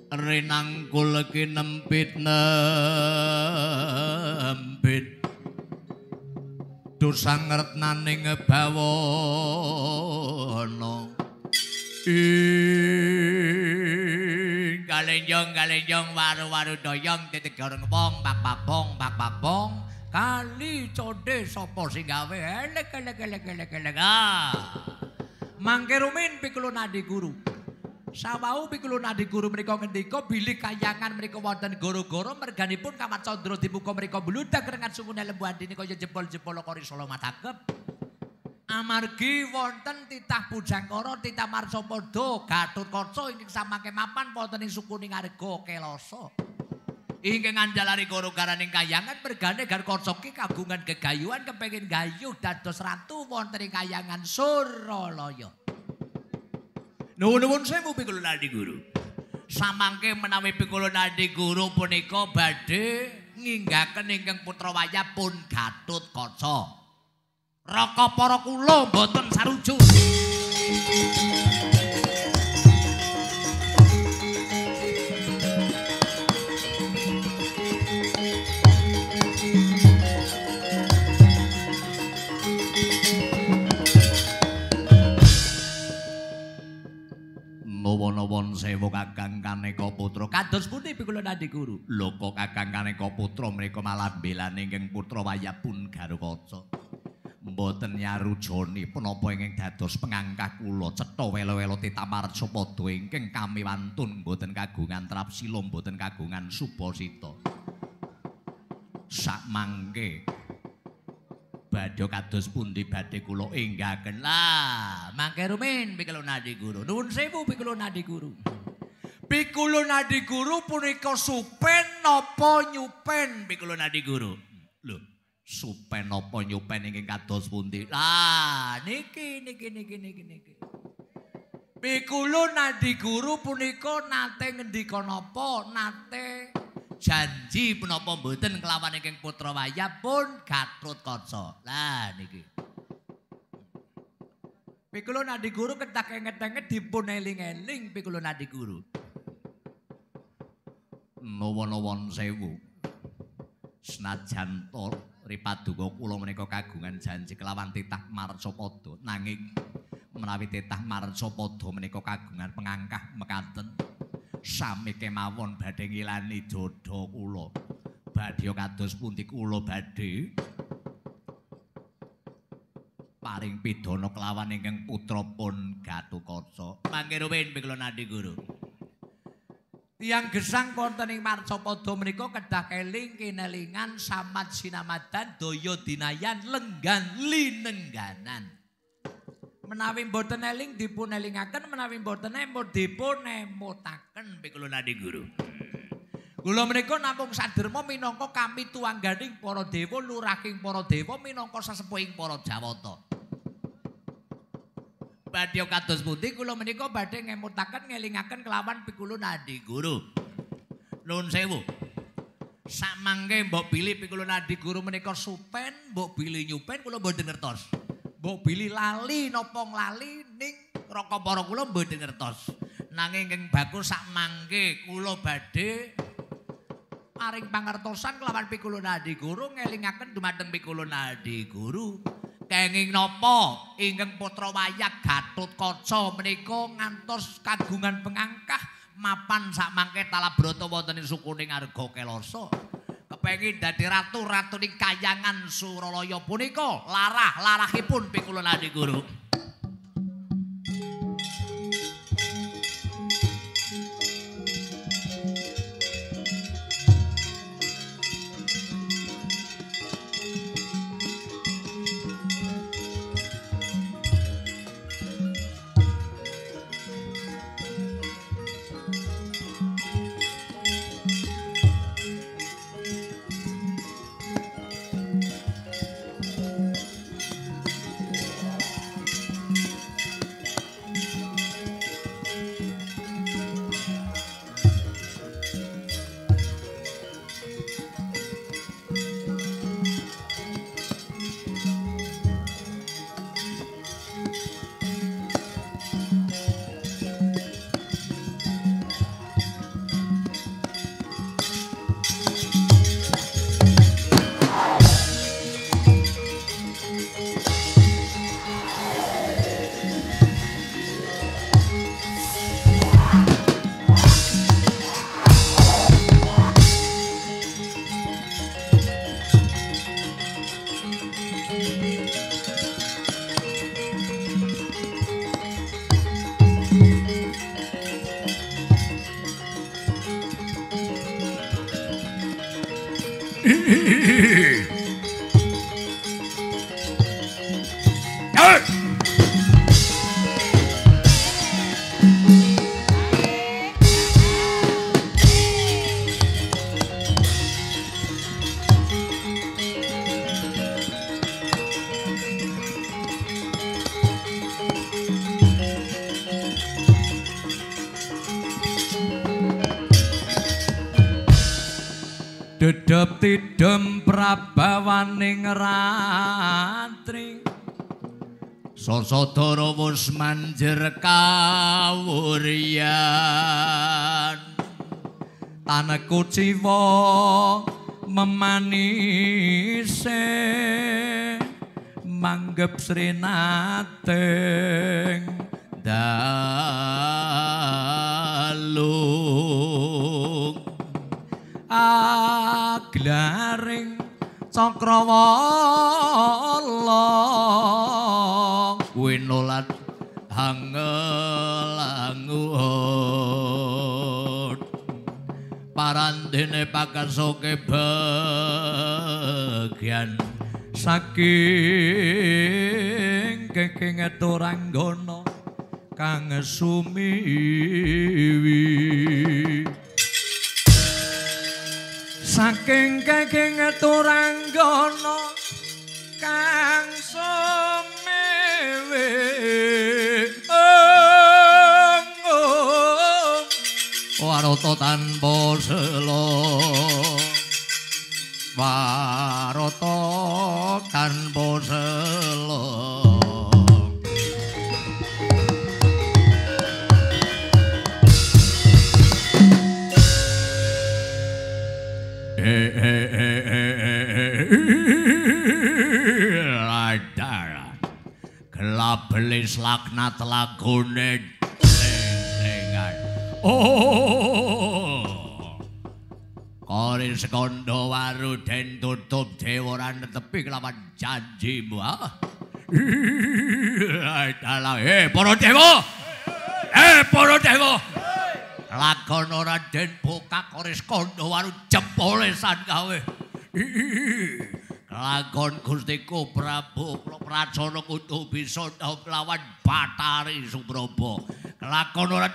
Rinangkul kinempit nempit dosang retnaning bawana galenjong waru-waru doyong titik goreng bong bak bong kali conde sapa sing gawe elek mangke rumin pikulu nadi guru sawau pikulu nadi guru menika ngendika bilik kayangan menika wonten goro-goro merganipun Kamar Candra dibuka menika bludak rengat sungune lembu andine kaya jempol-jempol kori solo matakep amargi wonten titah Bujangkara titah Marsapada Gatotkaca ingkang samangke mapan wonten ing sukuning Arga Kelasa ingkang ngandhalari goro-garaning kayangan mergane Gatotkaca ki kagungan gegayuhan kepengin gayuh dados ratu wonten ing kayangan Suralaya. Nuwun sewu pikulu nadi guru. Samangke menawi pikulu nadi guru punika badhe nginggaken ingkang putra wayahipun Gatotkaca. Raka para kula boten sarujuk. Nuwun sewu Kakang Kaneka Putra. Kados pundi pikula nadi guru? Lho kok Kakang Kaneka Putra menika malah belane ingkang putra wayahipun Gatotkaca. Mboten nyarujoni punapa ingkang dados pengangkah kula cetha welo-welo titah Marsapada ingkang kami wantun mboten kagungan trapsila mboten kagungan supasita. Sakmangke badhe kados pundi badhe kula enggaken. Lah, mangke rumin pikula nadi guru. Nuwun sewu pikula nadi guru. Pikula nadi guru punika supen napa nyupen pikula nadi guru? Lho, supen napa nyupen ingkang kados pundi? Lah, niki. Pikula nadi guru punika nate ngendika napa? Nate janji punapa mboten kelawan ingkang putra wayahipun Gatotkaca. Lah niki. Pikula nadi guru kedah kenget-kenget dipun eling-eling pikula nadi guru. Nuwun sewu. Senajan to ripaduka kula menika kagungan janji kelawan titah Marsapada nanging menawi titah Marsapada menika kagungan pengangkah mekaten sami kemawon badhe ngilani dada kula. Badhe kados pundi kula badhe paring pidana kelawan ingkang putrapun Gatotkaca. Mangke ruwin pikula nadi guru. Tiyang gesang wonten ing Marsapada menika kedah keling kinelingan samad sinamadan daya dinayan lenggan linengganan. Menawi mboten eling dipun elingaken menawi mboten emut dipun emutaken pikula nadi guru. Kula menika namung saderma minangka kami tuangganing para dewa lurahing para dewa minangka sesepuhing para Jawata. Badhe kados pundi kula menika badhe ngemutaken ngelingaken kelawan pikula nadi guru. Nuwun sewu. Samangke mbok bilih pikula nadi guru menika supen, mbok bilih nyupen kula mboten ngertos. Mbok bilih lali napa nglali ning raka para kula mboten ngertos. Nanging ingkang bagus sakmangke kula badhe paring pangertosan kelawan pikula nadi guru ngelingaken dumateng pikula nadi guru. Kenging napa ingkang putra wayah Gatotkaca menika ngantos kagungan pengangkah mapan sakmangke Talabrata wonten ing sukuning Arga Kelasa. Kepengin dadi ratu-ratuning kayangan Suralaya punika larahipun pikula nadi guru. Dedep tidem prabawaning ratri Sosodara wus manjer kawuryan Taneku ciwa memanise manggep srinating dalung aglaring cakrawala winolat hangelangut parandene pakasoke bagian saking kenging Turanggana kang sumiwi saking kenging Turanggana kang sumiwi warata tanpa sela warata tanpa sela Gelabelis laknat lagone dengan Koris kondo waru den tutup dewa netepi kelawan janjimu para dewa para dewa lakon ora den bokak Koris kondo waru jempole sangawe lakon Gustiku Prabu Pracana kudu bisa lawan Bathari Subraba lakon ora